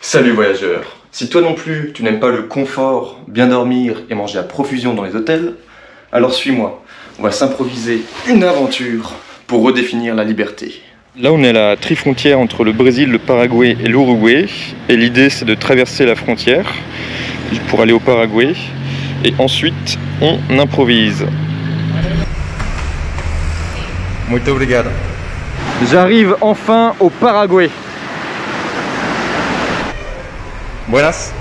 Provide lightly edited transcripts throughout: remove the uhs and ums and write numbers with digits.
Salut voyageur! Si toi non plus tu n'aimes pas le confort, bien dormir et manger à profusion dans les hôtels, alors suis-moi, on va s'improviser une aventure pour redéfinir la liberté. Là on est à la tri-frontière entre le Brésil, le Paraguay et l'Uruguay, et l'idée c'est de traverser la frontière pour aller au Paraguay, et ensuite on improvise. Muito obrigado. J'arrive enfin au Paraguay. Buenas.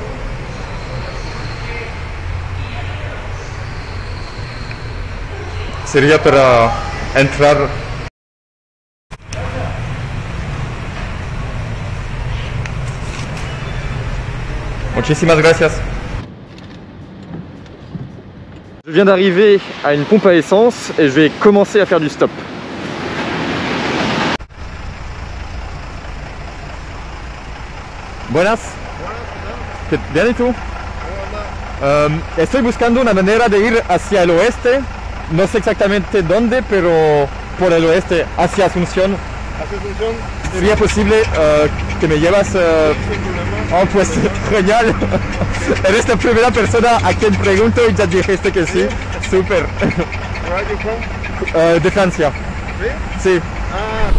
Sería para entrar. Muchísimas gracias. Je viens d'arriver à une pompe à essence et je vais commencer à faire du stop. Buenas. Bien y tú. Estoy buscando una manera de ir hacia el oeste. No sé exactamente dónde, pero por el oeste, hacia Asunción. ¿Hacia Asunción? ¿Sería posible que me llevas? Oh, pues genial. Eres la primera persona a quien pregunto y ya dijiste que sí. Super. Where are you from? De Francia. Sí. Sí. Ah.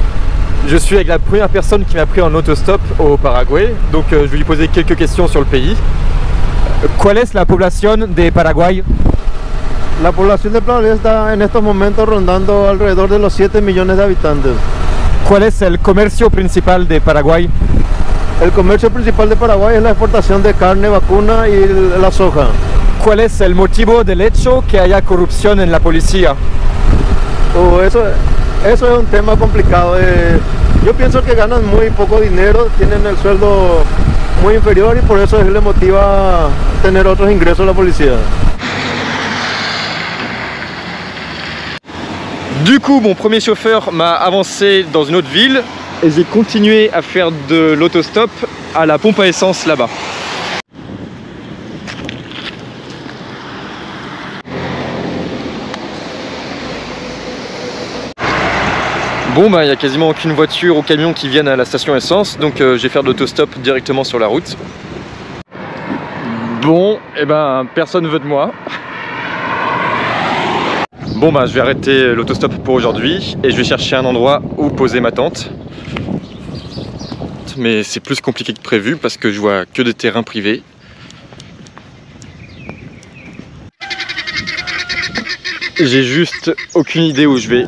Je suis avec la première personne qui m'a pris en autostop au Paraguay, donc je vais lui poser quelques questions sur le pays. ¿Cuál es la población de Paraguay? La población de Paraguay está en estos momentos rondando alrededor de los 7 millones de habitantes. ¿Cuál es el comercio principal de Paraguay? El comercio principal de Paraguay es la exportación de carne vacuna y la soja. ¿Cuál es el motivo del hecho que haya corrupción en la policía? Eso es un tema complicado. Yo pienso que ganan muy poco dinero, tienen el sueldo muy inferior y por eso les motiva tener otros ingresos a la policía. Du coup, mon premier chauffeur m'a avancé dans une autre ville et j'ai continué à faire de l'autostop à la pompe à essence là-bas. Bon bah il n'y a quasiment aucune voiture ou camion qui viennent à la station essence, donc je vais faire de l'autostop directement sur la route. Bon, et ben personne veut de moi. Bon bah je vais arrêter l'autostop pour aujourd'hui et je vais chercher un endroit où poser ma tente. Mais c'est plus compliqué que prévu parce que je vois que des terrains privés. J'ai juste aucune idée où je vais.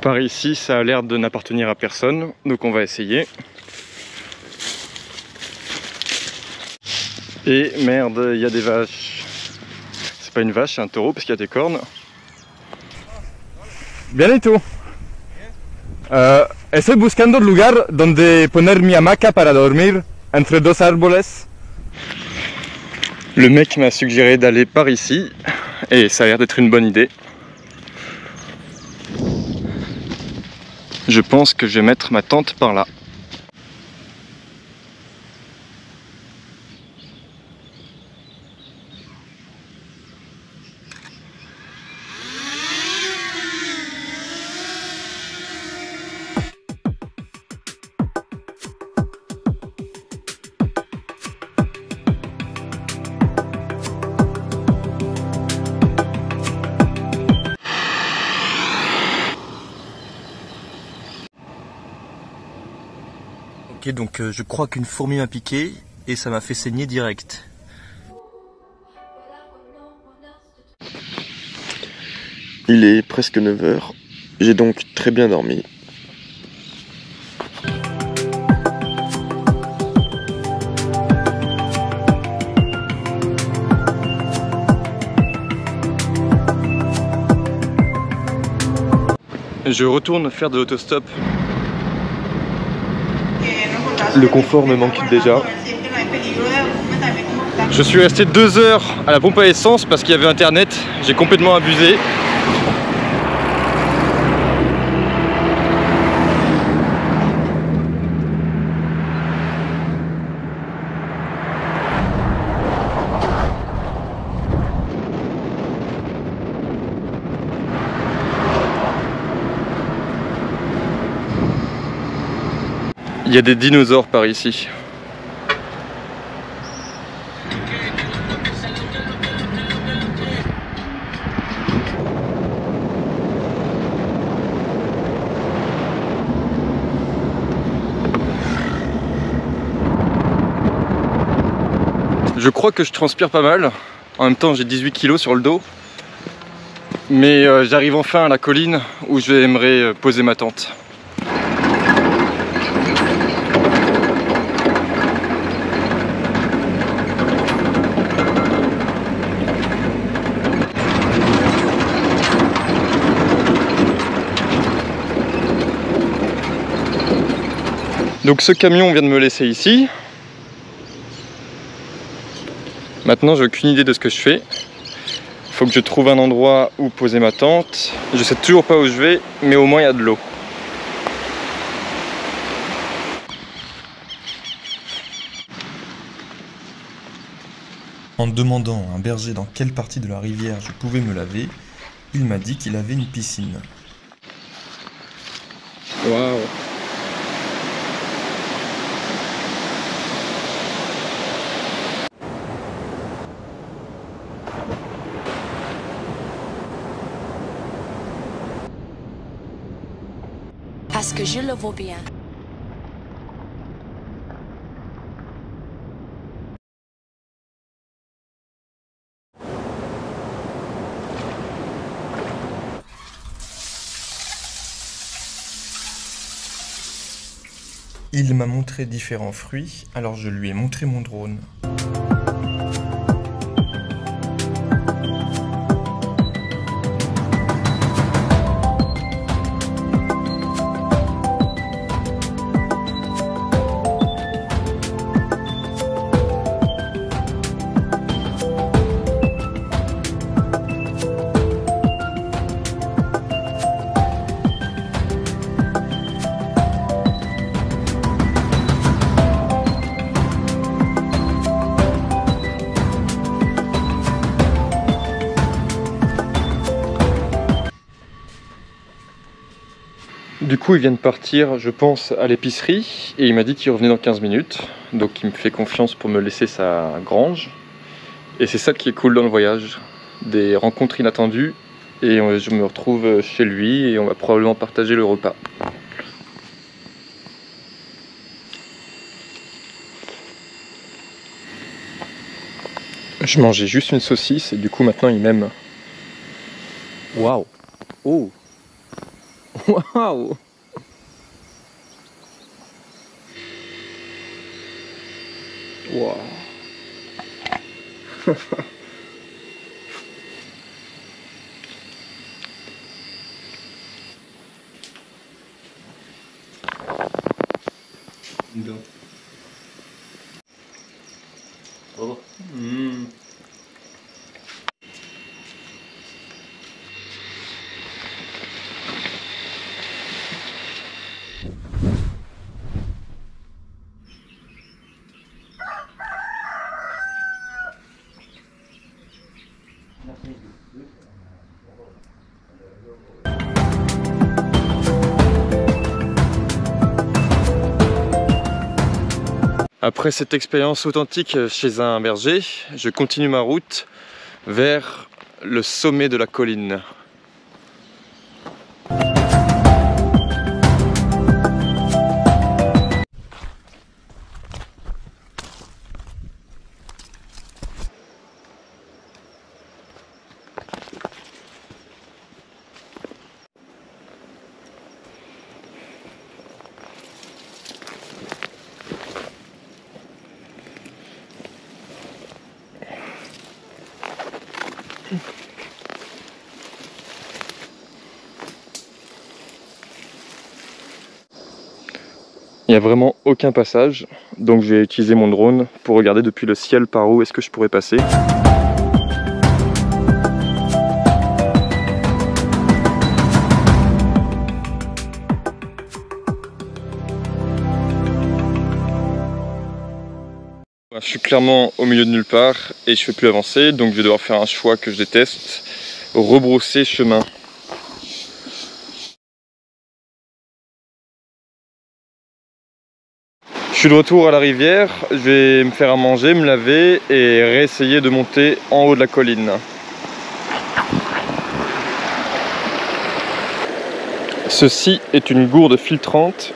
Par ici, ça a l'air de n'appartenir à personne, donc on va essayer. Et merde, il y a des vaches. C'est pas une vache, c'est un taureau parce qu'il y a des cornes. Bien y tú. Estoy buscando un lugar donde poner mi hamaca para dormir entre dos árboles. Le mec m'a suggéré d'aller par ici et ça a l'air d'être une bonne idée. Je pense que je vais mettre ma tente par là. Ok, donc je crois qu'une fourmi m'a piqué et ça m'a fait saigner direct. Il est presque 9 h, j'ai donc très bien dormi. Je retourne faire de l'autostop. Le confort me manque déjà. Je suis resté 2 heures à la pompe à essence parce qu'il y avait internet. J'ai complètement abusé. Il y a des dinosaures par ici. Je crois que je transpire pas mal. En même temps, j'ai 18 kg sur le dos. Mais j'arrive enfin à la colline où j'aimerais poser ma tente. Donc ce camion vient de me laisser ici. Maintenant, j'ai aucune idée de ce que je fais. Il faut que je trouve un endroit où poser ma tente. Je sais toujours pas où je vais, mais au moins il y a de l'eau. En demandant à un berger dans quelle partie de la rivière je pouvais me laver, il m'a dit qu'il avait une piscine. Waouh! Parce que je le vaux bien. Il m'a montré différents fruits, alors je lui ai montré mon drone. Du coup, il vient de partir, je pense, à l'épicerie et il m'a dit qu'il revenait dans 15 minutes. Donc il me fait confiance pour me laisser sa grange. Et c'est ça qui est cool dans le voyage. Des rencontres inattendues et je me retrouve chez lui et on va probablement partager le repas. Je mangeais juste une saucisse et du coup maintenant il m'aime. Waouh! Oh! Waouh! Waouh! Oh. Mmh. Après cette expérience authentique chez un berger, je continue ma route vers le sommet de la colline. Il n'y a vraiment aucun passage, donc je vais utiliser mon drone pour regarder depuis le ciel par où est-ce que je pourrais passer. Je suis clairement au milieu de nulle part et je ne fais plus avancer, donc je vais devoir faire un choix que je déteste, rebrousser chemin. suis de retour à la rivière, je vais me faire à manger, me laver et réessayer de monter en haut de la colline. Ceci est une gourde filtrante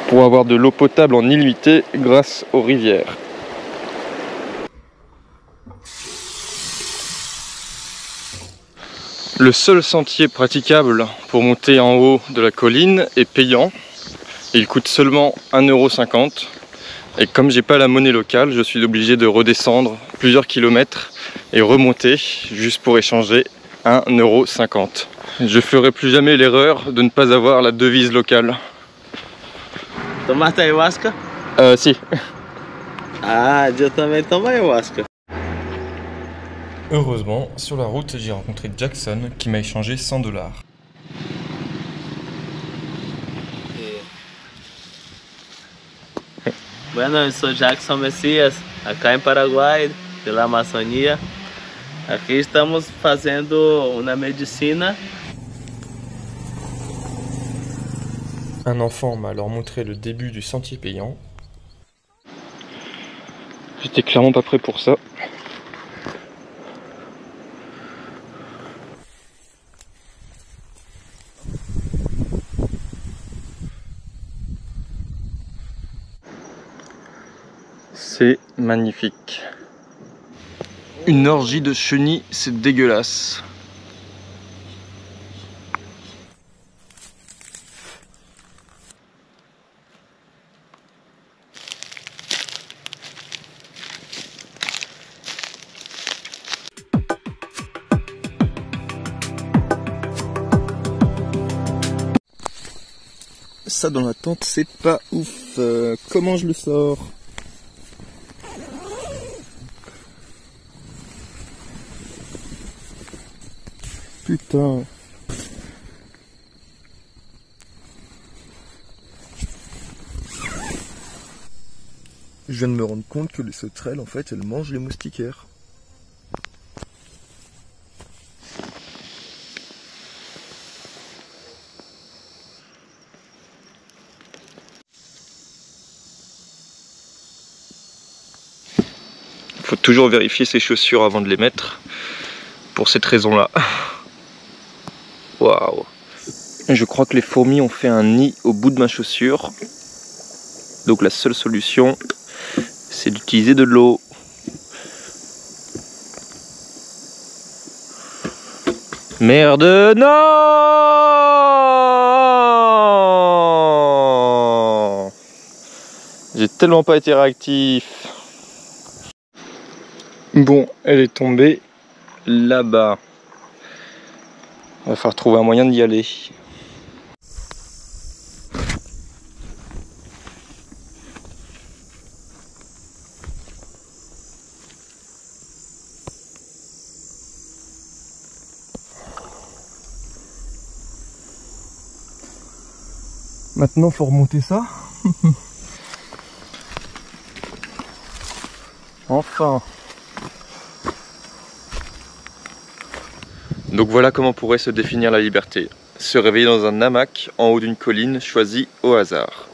pour avoir de l'eau potable en illimité grâce aux rivières. Le seul sentier praticable pour monter en haut de la colline est payant. Il coûte seulement 1,50 €. Et comme j'ai pas la monnaie locale, je suis obligé de redescendre plusieurs kilomètres et remonter juste pour échanger 1,50 €. Je ferai plus jamais l'erreur de ne pas avoir la devise locale. Tomaste ayahuasca? Si. Ah, eu também tomo ayahuasca. Heureusement, sur la route, j'ai rencontré Jackson qui m'a échangé 100 $. Bueno, eu sou Jackson Messias, acá em Paraguai, pela Amazônia. Aqui estamos fazendo uma medicina. Un enfant m'a alors montré le début du sentier payant. J'étais clairement pas prêt pour ça. C'est magnifique. Une orgie de chenilles, c'est dégueulasse. Ça dans la tente, c'est pas ouf. Comment je le sors? Putain. Je viens de me rendre compte que les sauterelles, en fait, elles mangent les moustiquaires. Il faut toujours vérifier ses chaussures avant de les mettre, pour cette raison-là. Waouh! Je crois que les fourmis ont fait un nid au bout de ma chaussure. Donc la seule solution, c'est d'utiliser de l'eau. Merde, non! J'ai tellement pas été réactif. Bon, elle est tombée là-bas. Il va falloir trouver un moyen d'y aller. Maintenant, faut remonter ça. Enfin. Donc voilà comment pourrait se définir la liberté. Se réveiller dans un hamac en haut d'une colline choisie au hasard.